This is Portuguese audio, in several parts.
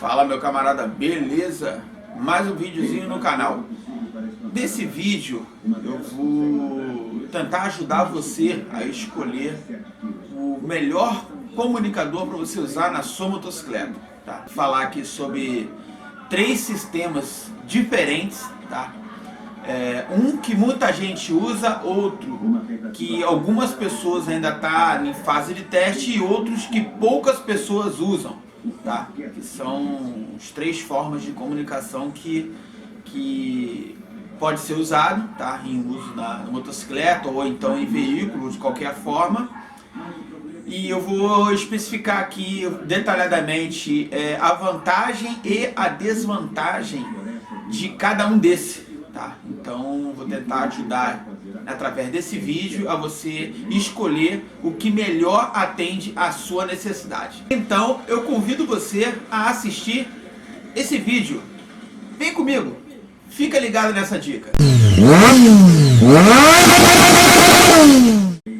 Fala, meu camarada, beleza? Mais um videozinho no canal. Nesse vídeo eu vou tentar ajudar você a escolher o melhor comunicador para você usar na sua motocicleta, tá? Vou falar aqui sobre 3 sistemas diferentes, tá? Um que muita gente usa, outro que algumas pessoas ainda estão em fase de teste e outros que poucas pessoas usam, tá? Que são as 3 formas de comunicação que pode ser usado, tá? Em uso na motocicleta ou então em veículos de qualquer forma. E eu vou especificar aqui detalhadamente a vantagem e a desvantagem de cada um desses. Tá? Então vou tentar ajudar através desse vídeo a você escolher o que melhor atende à sua necessidade. Então eu convido você a assistir esse vídeo. Vem comigo, fica ligado nessa dica.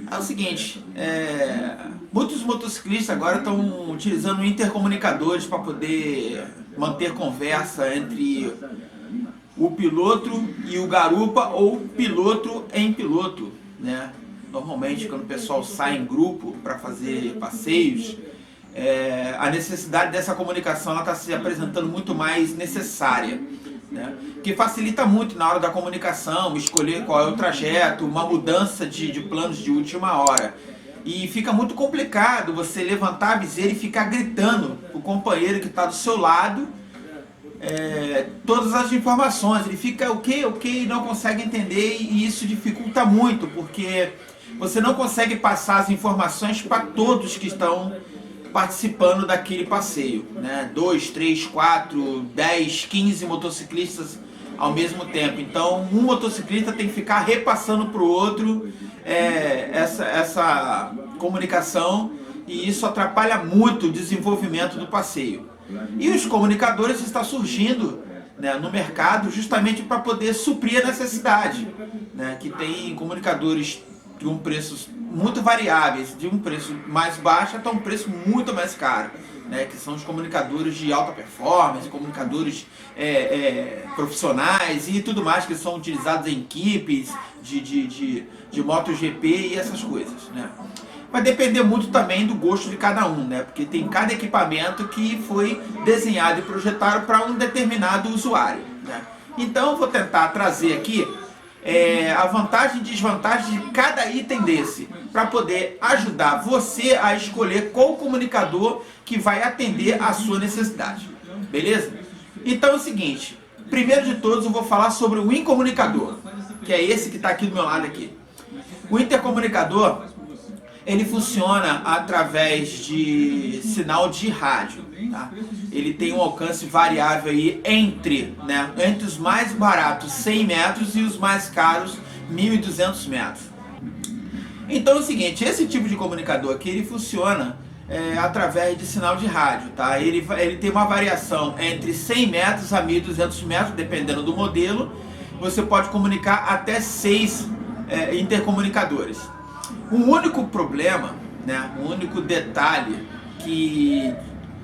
É o seguinte, muitos motociclistas agora estão utilizando intercomunicadores para poder manter conversa entre o piloto e o garupa, ou piloto em piloto, né? Normalmente quando o pessoal sai em grupo para fazer passeios, a necessidade dessa comunicação está se apresentando muito mais necessária, né? Que facilita muito na hora da comunicação, escolher qual é o trajeto, uma mudança de planos de última hora. E fica muito complicado você levantar a viseira e ficar gritando o companheiro que está do seu lado todas as informações. Ele fica ok, não consegue entender, e isso dificulta muito, porque você não consegue passar as informações para todos que estão participando daquele passeio, né? 2, 3, 4, 10, 15 motociclistas ao mesmo tempo. Então um motociclista tem que ficar repassando para o outro essa comunicação, e isso atrapalha muito o desenvolvimento do passeio. E os comunicadores estão surgindo, né, no mercado justamente para poder suprir a necessidade, né, que tem comunicadores de um preço muito variáveis, de um preço mais baixo até um preço muito mais caro, né, que são os comunicadores de alta performance, comunicadores profissionais e tudo mais, que são utilizados em equipes de MotoGP e essas coisas, né. Vai depender muito também do gosto de cada um, né? Porque tem cada equipamento que foi desenhado e projetado para um determinado usuário, né? Então eu vou tentar trazer aqui a vantagem e desvantagem de cada item desse, para poder ajudar você a escolher qual comunicador que vai atender a sua necessidade, beleza? Então é o seguinte, primeiro de todos eu vou falar sobre o intercomunicador, que é esse que está aqui do meu lado aqui. O intercomunicador, ele funciona através de sinal de rádio, tá? Ele tem um alcance variável aí entre os mais baratos 100 metros e os mais caros 1.200 metros. Então é o seguinte, esse tipo de comunicador aqui, ele funciona através de sinal de rádio, tá? Ele tem uma variação entre 100 metros a 1.200 metros, dependendo do modelo. Você pode comunicar até 6 intercomunicadores. O único problema, né, o único detalhe que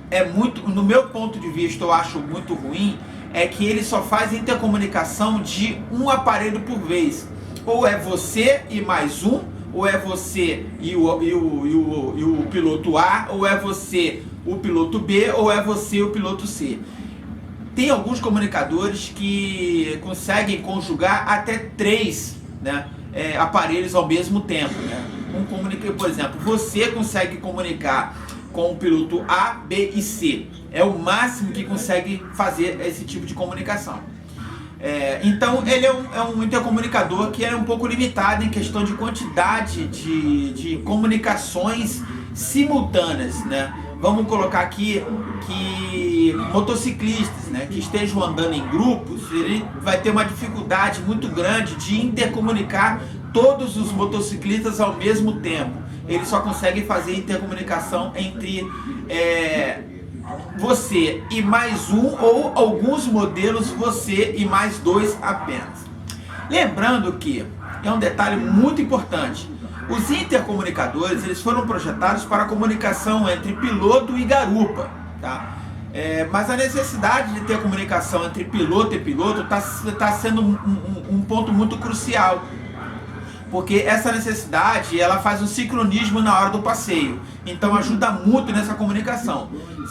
é muito, no meu ponto de vista, eu acho muito ruim, é que ele só faz intercomunicação de um aparelho por vez. Ou é você e mais um, ou é você e o piloto A, ou é você o piloto B, ou é você e o piloto C. Tem alguns comunicadores que conseguem conjugar até 3, né, aparelhos ao mesmo tempo, né? Por exemplo, você consegue comunicar com o piloto A, B e C. É o máximo que consegue fazer esse tipo de comunicação. Então ele é um intercomunicador que é um pouco limitado em questão de quantidade de comunicações simultâneas, né? Vamos colocar aqui que motociclistas, né, que estejam andando em grupos, ele vai ter uma dificuldade muito grande de intercomunicar todos os motociclistas ao mesmo tempo. Ele só consegue fazer intercomunicação entre você e mais um, ou alguns modelos você e mais 2 apenas. Lembrando que é um detalhe muito importante. Os intercomunicadores, eles foram projetados para a comunicação entre piloto e garupa, tá? Mas a necessidade de ter comunicação entre piloto e piloto está sendo um ponto muito crucial, porque essa necessidade ela faz um sincronismo na hora do passeio, então ajuda muito nessa comunicação,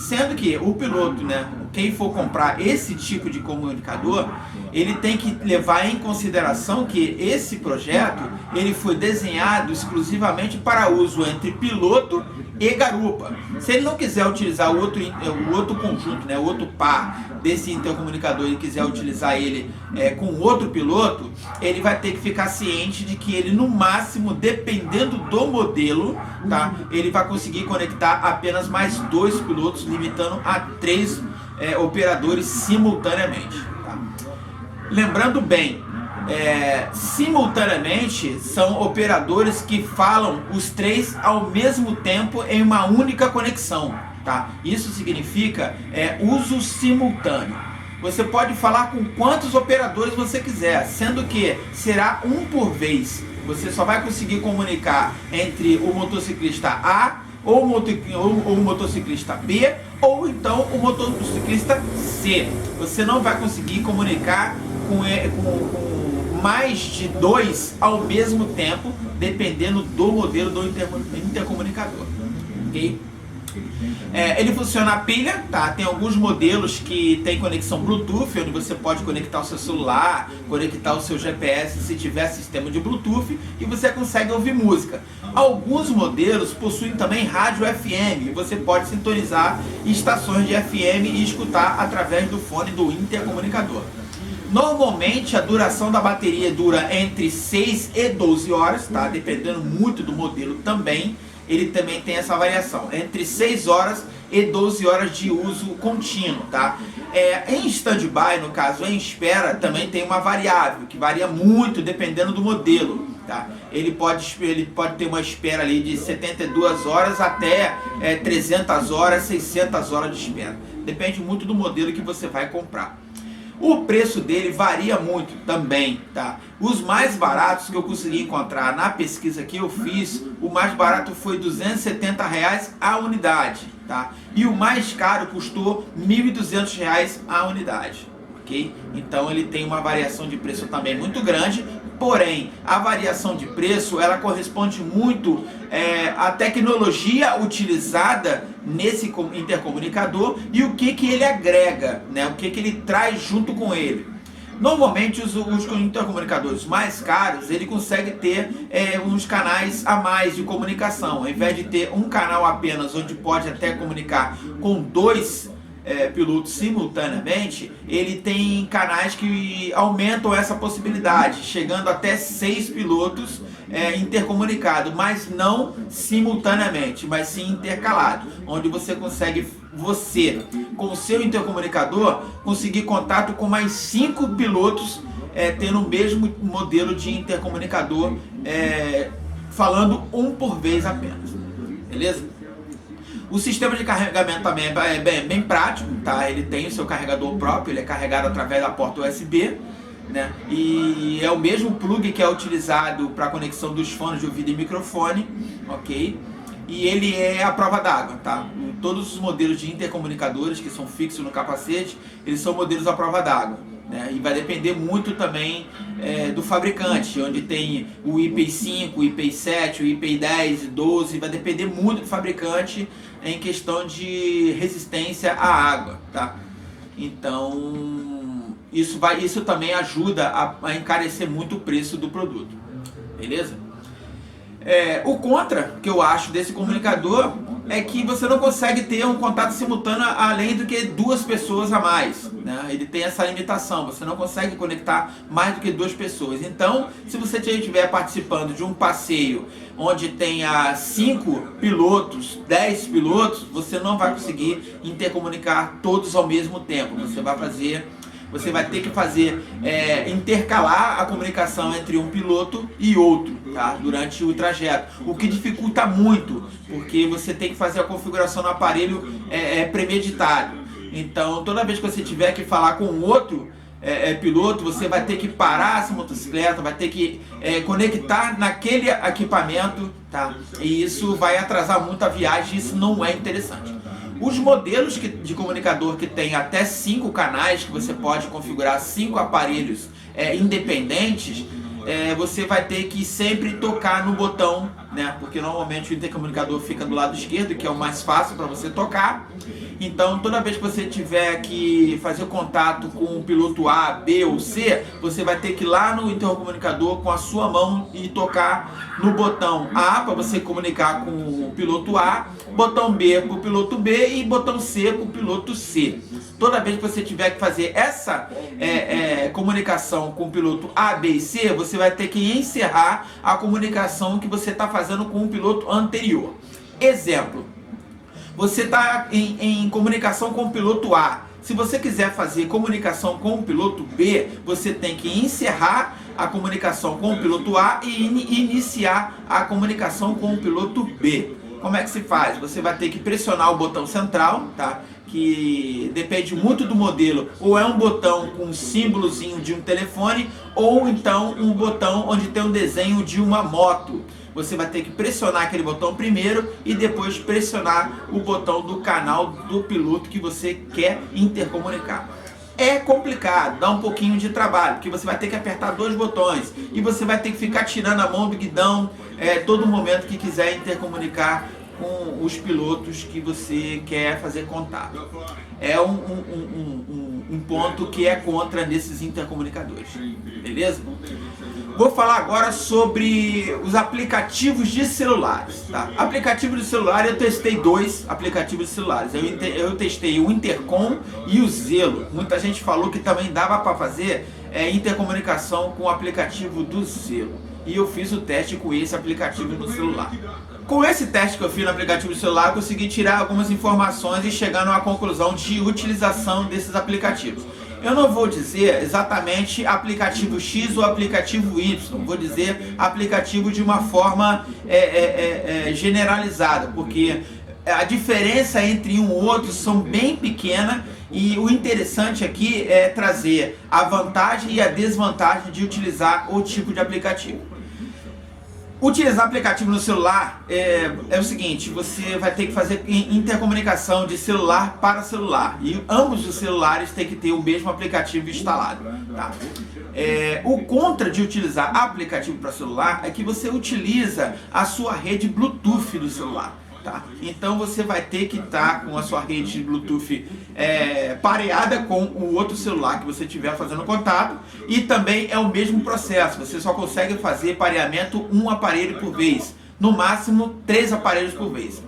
sendo que o piloto, né, quem for comprar esse tipo de comunicador, ele tem que levar em consideração que esse projeto ele foi desenhado exclusivamente para uso entre piloto e garupa. Se ele não quiser utilizar o outro conjunto, né, o outro par desse intercomunicador e quiser utilizar ele com outro piloto, ele vai ter que ficar ciente de que ele, no máximo, dependendo do modelo, tá, ele vai conseguir conectar apenas mais 2 pilotos, limitando a 3 operadores simultaneamente. Tá? Lembrando bem, simultaneamente são operadores que falam os 3 ao mesmo tempo em uma única conexão, tá? Isso significa uso simultâneo. Você pode falar com quantos operadores você quiser, sendo que será um por vez. Você só vai conseguir comunicar entre o motociclista A ou o motociclista B ou então o motociclista C. Você não vai conseguir comunicar com mais de 2 ao mesmo tempo, dependendo do modelo do intercomunicador, ok? Ele funciona a pilha, tá? Tem alguns modelos que tem conexão Bluetooth, onde você pode conectar o seu celular, conectar o seu GPS se tiver sistema de Bluetooth, e você consegue ouvir música. Alguns modelos possuem também rádio FM, e você pode sintonizar estações de FM e escutar através do fone do intercomunicador. Normalmente a duração da bateria dura entre 6 e 12 horas, tá? Dependendo muito do modelo também. Ele também tem essa variação, entre 6 horas e 12 horas de uso contínuo, tá? Em stand-by, no caso, em espera, também tem uma variável, que varia muito dependendo do modelo, tá? Ele pode ter uma espera ali de 72 horas até 300 horas, 600 horas de espera. Depende muito do modelo que você vai comprar. O preço dele varia muito também, tá? Os mais baratos que eu consegui encontrar na pesquisa que eu fiz, o mais barato foi R$ 270 a unidade, tá? E o mais caro custou R$ 1.200 a unidade, ok? Então ele tem uma variação de preço também muito grande, porém a variação de preço ela corresponde muito à tecnologia utilizada nesse intercomunicador e o que ele agrega, né? O que ele traz junto com ele. Normalmente os intercomunicadores mais caros, ele consegue ter uns canais a mais de comunicação. Ao invés de ter um canal apenas, onde pode até comunicar com 2 pilotos simultaneamente, ele tem canais que aumentam essa possibilidade, chegando até 6 pilotos intercomunicados, mas não simultaneamente, mas sim intercalado, onde você consegue, com o seu intercomunicador, conseguir contato com mais 5 pilotos tendo o mesmo modelo de intercomunicador, falando um por vez apenas, beleza? O sistema de carregamento também é bem prático, tá? Ele tem o seu carregador próprio, ele é carregado através da porta USB, né? E é o mesmo plug que é utilizado para a conexão dos fones de ouvido e microfone, ok? E ele é à prova d'água, tá? Todos os modelos de intercomunicadores que são fixos no capacete, eles são modelos à prova d'água, né? E vai depender muito também do fabricante, onde tem o IPI5, o IPI7, o IPI10, 12, vai depender muito do fabricante em questão de resistência à água, tá? Então isso também ajuda a encarecer muito o preço do produto, beleza? O contra que eu acho desse comunicador é que você não consegue ter um contato simultâneo além do que 2 pessoas a mais, né? Ele tem essa limitação, você não consegue conectar mais do que 2 pessoas. Então, se você estiver participando de um passeio onde tenha 5 pilotos, 10 pilotos, você não vai conseguir intercomunicar todos ao mesmo tempo. Você vai ter que fazer intercalar a comunicação entre um piloto e outro, tá? Durante o trajeto, o que dificulta muito, porque você tem que fazer a configuração no aparelho premeditado. Então, toda vez que você tiver que falar com outro piloto, você vai ter que parar essa motocicleta, vai ter que conectar naquele equipamento, tá? E isso vai atrasar muito a viagem, isso não é interessante. Os modelos de comunicador que tem até 5 canais, que você pode configurar 5 aparelhos independentes, você vai ter que sempre tocar no botão, né? Porque normalmente o intercomunicador fica do lado esquerdo, que é o mais fácil para você tocar. Então, toda vez que você tiver que fazer contato com o piloto A, B ou C, você vai ter que ir lá no intercomunicador com a sua mão e tocar no botão A para você comunicar com o piloto A, botão B para o piloto B e botão C para o piloto C. Toda vez que você tiver que fazer essa comunicação com o piloto A, B e C, você vai ter que encerrar a comunicação que você está fazendo com o piloto anterior. Exemplo. Você está em comunicação com o piloto A. Se você quiser fazer comunicação com o piloto B, você tem que encerrar a comunicação com o piloto A e iniciar a comunicação com o piloto B. Como é que se faz? Você vai ter que pressionar o botão central, tá? Que depende muito do modelo, ou é um botão com um símbolozinho de um telefone, ou então um botão onde tem um desenho de uma moto. Você vai ter que pressionar aquele botão primeiro e depois pressionar o botão do canal do piloto que você quer intercomunicar. É complicado, dá um pouquinho de trabalho, porque você vai ter que apertar 2 botões e você vai ter que ficar tirando a mão do guidão todo momento que quiser intercomunicar com os pilotos que você quer fazer contato. É um ponto que é contra nesses intercomunicadores, beleza? Vou falar agora sobre os aplicativos de celulares, tá? Aplicativo de celular, eu testei 2 aplicativos de celulares. Eu testei o Intercom e o Zelo. Muita gente falou que também dava para fazer intercomunicação com o aplicativo do Zelo. E eu fiz o teste com esse aplicativo no celular. Com esse teste que eu fiz no aplicativo do celular, eu consegui tirar algumas informações e chegar numa conclusão de utilização desses aplicativos. Eu não vou dizer exatamente aplicativo X ou aplicativo Y, vou dizer aplicativo de uma forma generalizada, porque a diferença entre um e outro são bem pequena e o interessante aqui é trazer a vantagem e a desvantagem de utilizar o tipo de aplicativo. Utilizar aplicativo no celular é o seguinte, você vai ter que fazer intercomunicação de celular para celular e ambos os celulares têm que ter o mesmo aplicativo instalado, tá? O contra de utilizar aplicativo para celular é que você utiliza a sua rede Bluetooth do celular. Tá? Então você vai ter que estar com a sua rede Bluetooth pareada com o outro celular que você estiver fazendo contato e também é o mesmo processo, você só consegue fazer pareamento um aparelho por vez, no máximo 3 aparelhos por vez.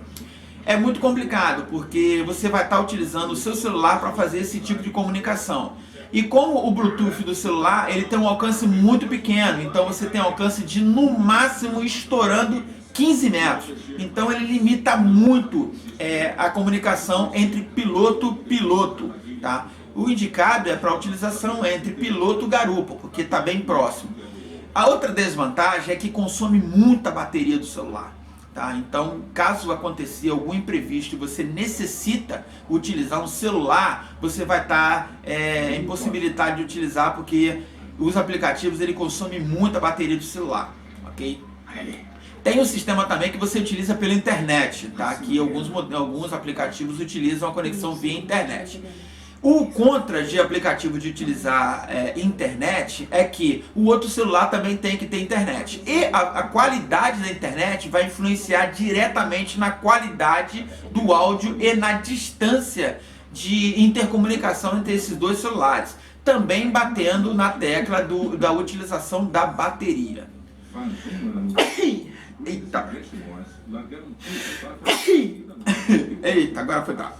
É muito complicado porque você vai estar utilizando o seu celular para fazer esse tipo de comunicação. E como o Bluetooth do celular ele tem um alcance muito pequeno, então você tem alcance de no máximo estourando 15 metros, então ele limita muito a comunicação entre piloto-piloto, tá? O indicado é para utilização entre piloto e garupa, porque está bem próximo. A outra desvantagem é que consome muita bateria do celular, tá? Então, caso acontecer algum imprevisto e você necessita utilizar um celular, você vai estar impossibilitado de utilizar, porque os aplicativos ele consomem muita bateria do celular, ok? Tem um sistema também que você utiliza pela internet, tá? Que alguns aplicativos utilizam a conexão via internet. O contra de aplicativo de utilizar internet é que o outro celular também tem que ter internet. E a qualidade da internet vai influenciar diretamente na qualidade do áudio e na distância de intercomunicação entre esses 2 celulares. Também batendo na tecla da utilização da bateria. Eita. Eita, agora foi bravo.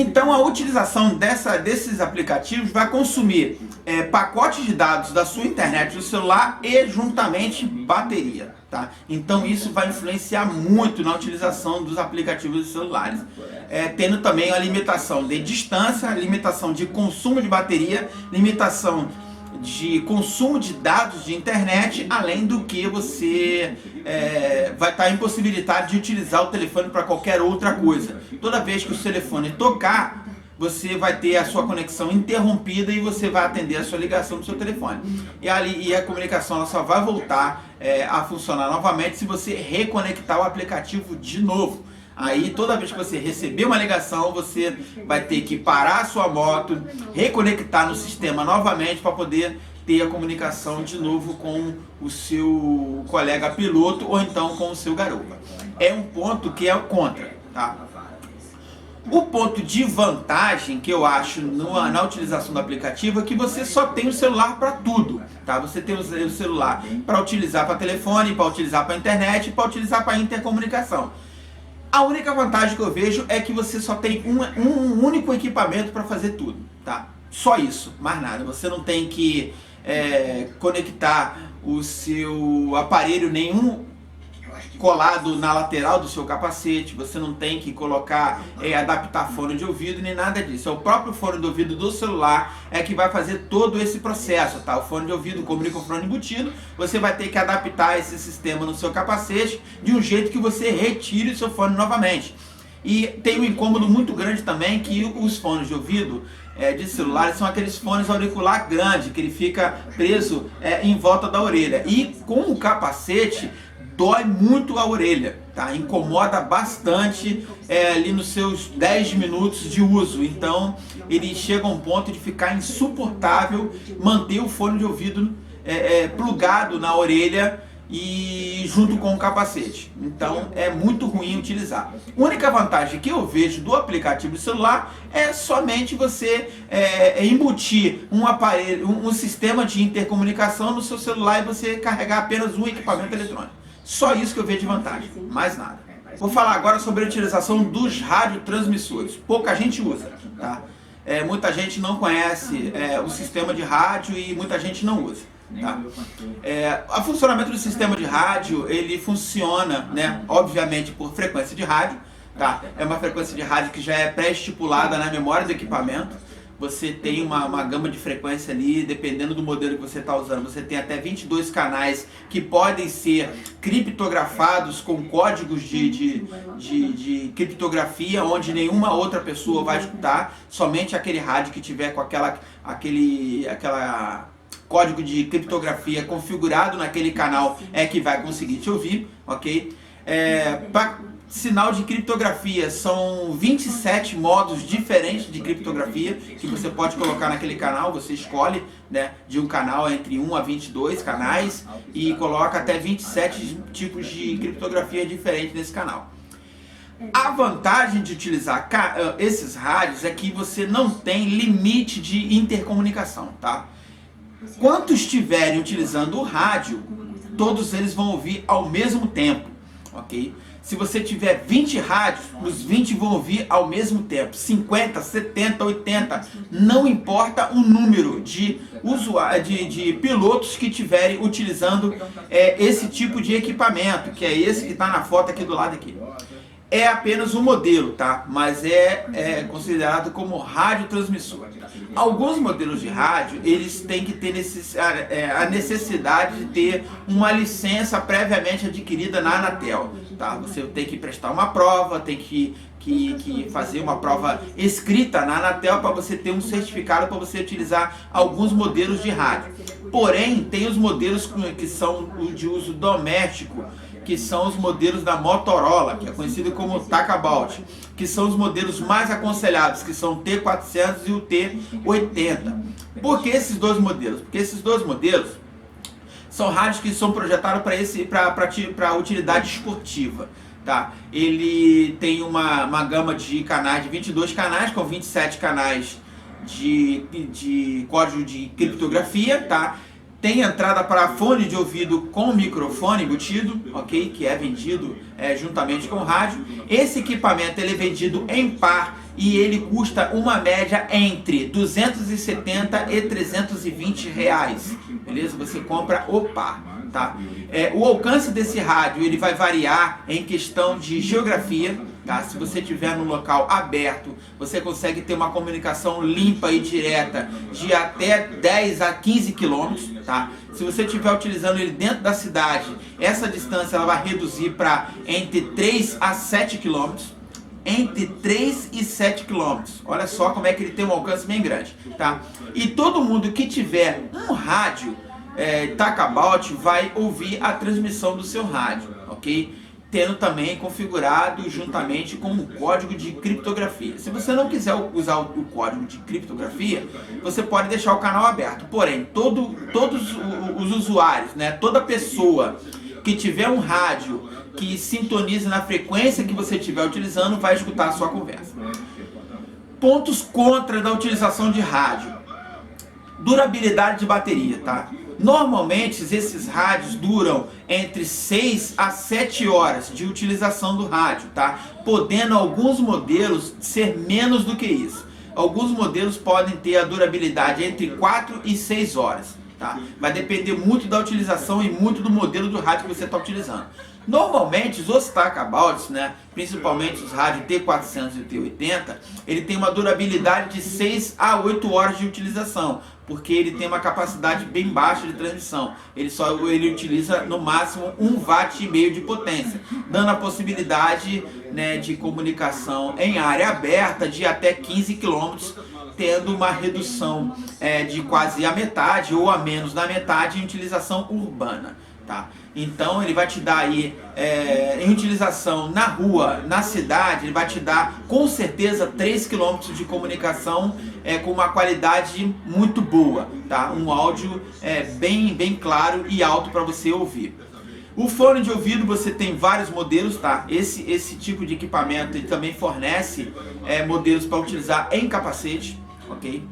Então a utilização desses aplicativos vai consumir pacotes de dados da sua internet do celular e juntamente bateria, tá? Então isso vai influenciar muito na utilização dos aplicativos dos celulares, tendo também a limitação de distância, limitação de consumo de bateria, limitação de consumo de dados de internet, além do que você vai estar impossibilitado de utilizar o telefone para qualquer outra coisa. Toda vez que o telefone tocar, você vai ter a sua conexão interrompida e você vai atender a sua ligação do seu telefone. E a comunicação ela só vai voltar a funcionar novamente se você reconectar o aplicativo de novo. Aí toda vez que você receber uma ligação, você vai ter que parar a sua moto, reconectar no sistema novamente para poder ter a comunicação de novo com o seu colega piloto ou então com o seu garupa. É um ponto que é contra, tá? O ponto de vantagem que eu acho na utilização do aplicativo é que você só tem o celular para tudo, tá? Você tem o celular para utilizar para telefone, para utilizar para internet, para utilizar para intercomunicação. A única vantagem que eu vejo é que você só tem um único equipamento para fazer tudo, tá? Só isso, mais nada. Você não tem que conectar o seu aparelho nenhum colado na lateral do seu capacete, você não tem que colocar, adaptar fone de ouvido, nem nada disso. É o próprio fone de ouvido do celular que vai fazer todo esse processo, tá? O fone de ouvido com o microfone embutido, você vai ter que adaptar esse sistema no seu capacete de um jeito que você retire o seu fone novamente. E tem um incômodo muito grande também que os fones de ouvido de celular são aqueles fones auricular grande, que ele fica preso em volta da orelha. E com o capacete dói muito a orelha, tá? Incomoda bastante ali nos seus 10 minutos de uso. Então ele chega a um ponto de ficar insuportável manter o fone de ouvido plugado na orelha e junto com o capacete. Então é muito ruim utilizar. A única vantagem que eu vejo do aplicativo do celular é somente você embutir um aparelho, um sistema de intercomunicação no seu celular e você carregar apenas um equipamento eletrônico. Só isso que eu vejo de vantagem, mais nada. Vou falar agora sobre a utilização dos radiotransmissores. Pouca gente usa, tá? Muita gente não conhece o sistema de rádio e muita gente não usa. Tá? O funcionamento do sistema de rádio, ele funciona, né, obviamente por frequência de rádio, tá? É uma frequência de rádio que já é pré-estipulada na memória do equipamento. Você tem uma gama de frequência ali, dependendo do modelo que você está usando. Você tem até 22 canais que podem ser criptografados com códigos de criptografia, onde nenhuma outra pessoa vai escutar, somente aquele rádio que tiver com aquela código de criptografia configurado naquele canal que vai conseguir te ouvir, ok? Sinal de criptografia, são 27 modos diferentes de criptografia que você pode colocar naquele canal. Você escolhe, né, de um canal entre 1 a 22 canais e coloca até 27 tipos de criptografia diferentes nesse canal. A vantagem de utilizar esses rádios é que você não tem limite de intercomunicação, tá? Quantos estiverem utilizando o rádio, todos eles vão ouvir ao mesmo tempo, ok? Se você tiver 20 rádios, os 20 vão ouvir ao mesmo tempo. 50, 70, 80, não importa o número de pilotos que estiverem utilizando esse tipo de equipamento, que é esse que está na foto aqui do lado aqui. É apenas um modelo, tá? Mas é considerado como radiotransmissor. Alguns modelos de rádio, eles têm que ter a necessidade de ter uma licença previamente adquirida na Anatel, tá? Você tem que prestar uma prova, tem que fazer uma prova escrita na Anatel para você ter um certificado para você utilizar alguns modelos de rádio. Porém, tem os modelos que são de uso doméstico, que são os modelos da Motorola, que é conhecido como Tacabout, que são os modelos mais aconselhados, que são o T400 e o T80. Por que esses dois modelos? Porque esses dois modelos são rádios que são projetados para utilidade esportiva, tá? Ele tem uma gama de canais, de 22 canais, com 27 canais de código de criptografia, tá? Tem entrada para fone de ouvido com microfone embutido, ok? Que é vendido juntamente com o rádio. Esse equipamento ele é vendido em par e ele custa uma média entre 270 e 320 reais, beleza? Você compra o par, tá? O alcance desse rádio ele vai variar em questão de geografia, tá? Se você estiver num local aberto, você consegue ter uma comunicação limpa e direta de até 10 a 15 quilômetros, tá? Se você estiver utilizando ele dentro da cidade, essa distância ela vai reduzir para entre 3 a 7 quilômetros. Entre 3 e 7 quilômetros. Olha só como é que ele tem um alcance bem grande, tá? E todo mundo que tiver um rádio Tacabout vai ouvir a transmissão do seu rádio, ok? tendo também configurado juntamente com o código de criptografia. Se você não quiser usar o código de criptografia, você pode deixar o canal aberto. Porém, todos os usuários, né, toda pessoa que tiver um rádio que sintonize na frequência que você estiver utilizando, vai escutar a sua conversa. Pontos contra da utilização de rádio. Durabilidade de bateria, tá? Normalmente esses rádios duram entre 6 a 7 horas de utilização do rádio, tá? Podendo alguns modelos ser menos do que isso. Alguns modelos podem ter a durabilidade entre 4 e 6 horas, tá? Vai depender muito da utilização e muito do modelo do rádio que você está utilizando. Normalmente os Ostakabouts, né, principalmente os rádios T400 e T80, ele tem uma durabilidade de 6 a 8 horas de utilização, porque ele tem uma capacidade bem baixa de transmissão. Ele utiliza no máximo 1,5 W de potência, dando a possibilidade, né, de comunicação em área aberta de até 15 km, tendo uma redução de quase a metade ou a menos da metade em utilização urbana. Tá? Então ele vai te dar aí, em utilização na rua, na cidade, ele vai te dar com certeza 3 km de comunicação com uma qualidade muito boa, tá? Um áudio bem claro e alto para você ouvir. O fone de ouvido você tem vários modelos, tá? Esse tipo de equipamento ele também fornece modelos para utilizar em capacete, ok?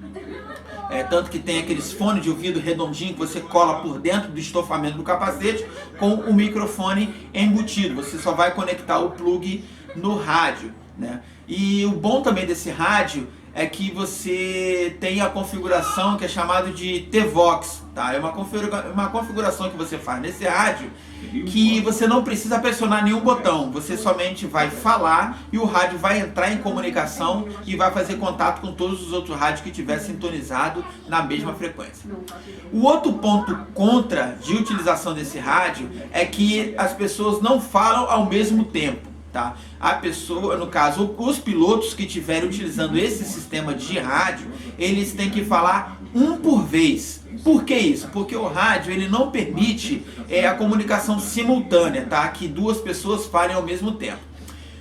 Tanto que tem aqueles fones de ouvido redondinho que você cola por dentro do estofamento do capacete com o microfone embutido. Você só vai conectar o plug no rádio, né? E o bom também desse rádio é que você tem a configuração que é chamada de T-Vox, tá? É uma configuração que você faz nesse rádio que você não precisa pressionar nenhum botão, você somente vai falar e o rádio vai entrar em comunicação e vai fazer contato com todos os outros rádios que tiver sintonizado na mesma frequência. O outro ponto contra de utilização desse rádio é que as pessoas não falam ao mesmo tempo. Tá? A pessoa, no caso, os pilotos que estiverem utilizando esse sistema de rádio, eles têm que falar um por vez. Por que isso? Porque o rádio ele não permite a comunicação simultânea, tá? Que duas pessoas falem ao mesmo tempo.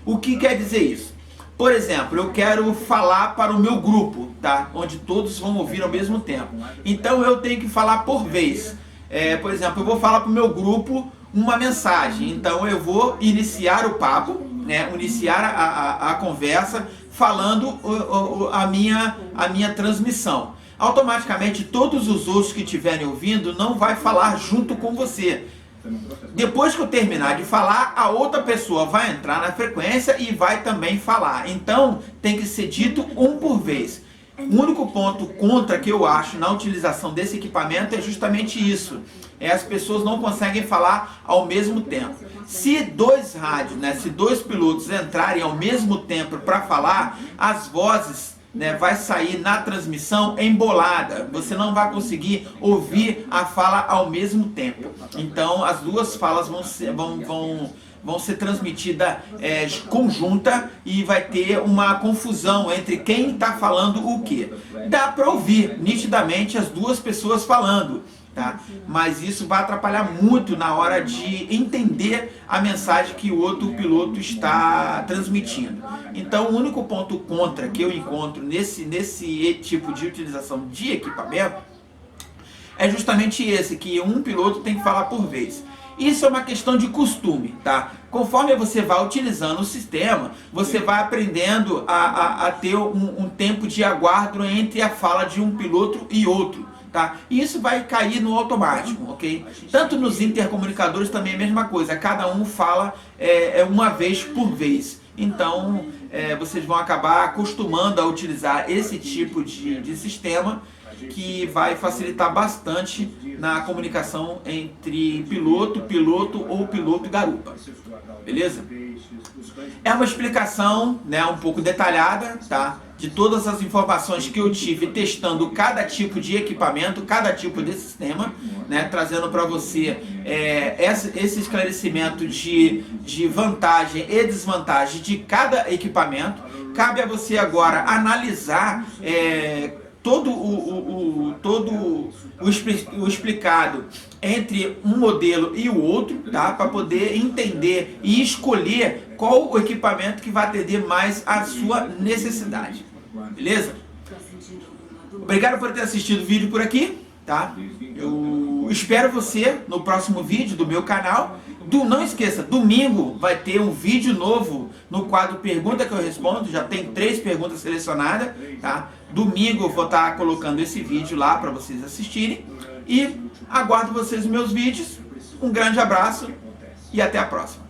O que quer dizer isso? Por exemplo, eu quero falar para o meu grupo, tá? Onde todos vão ouvir ao mesmo tempo. Então eu tenho que falar por vez. Por exemplo, eu vou falar para o meu grupo uma mensagem, então eu vou iniciar o papo, né, iniciar a conversa falando a minha transmissão. Automaticamente todos os outros que estiverem ouvindo não vai falar junto com você. Depois que eu terminar de falar, a outra pessoa vai entrar na frequência e vai também falar. Então tem que ser dito um por vez. O único ponto contra que eu acho na utilização desse equipamento é justamente isso. As pessoas não conseguem falar ao mesmo tempo. Se dois rádios, né, se dois pilotos entrarem ao mesmo tempo para falar, as vozes, né, vai sair na transmissão embolada. Você não vai conseguir ouvir a fala ao mesmo tempo. Então as duas falas vão ser transmitidas conjunta e vai ter uma confusão entre quem está falando o que. Dá para ouvir nitidamente as duas pessoas falando, tá? Mas isso vai atrapalhar muito na hora de entender a mensagem que o outro piloto está transmitindo. Então o único ponto contra que eu encontro nesse tipo de utilização de equipamento é justamente esse, que um piloto tem que falar por vez. Isso é uma questão de costume, tá? Conforme você vai utilizando o sistema, você vai aprendendo a ter um tempo de aguardo entre a fala de um piloto e outro, tá? E isso vai cair no automático, ok? Tanto nos intercomunicadores também é a mesma coisa, cada um fala uma vez por vez. Então, vocês vão acabar acostumando a utilizar esse tipo de sistema, que vai facilitar bastante na comunicação entre piloto ou piloto e garupa. Beleza? É uma explicação, né, um pouco detalhada, tá, de todas as informações que eu tive testando cada tipo de equipamento, cada tipo de sistema, né, trazendo para você esse esclarecimento de vantagem e desvantagem de cada equipamento. Cabe a você agora analisar todo o explicado entre um modelo e o outro, tá? Para poder entender e escolher qual o equipamento que vai atender mais a sua necessidade, beleza? Obrigado por ter assistido o vídeo por aqui, tá? Eu espero você no próximo vídeo do meu canal. Não esqueça, domingo vai ter um vídeo novo no quadro Pergunta que eu respondo. Já tem 3 perguntas selecionadas, tá? Domingo eu vou estar colocando esse vídeo lá para vocês assistirem. E aguardo vocês nos meus vídeos. Um grande abraço e até a próxima.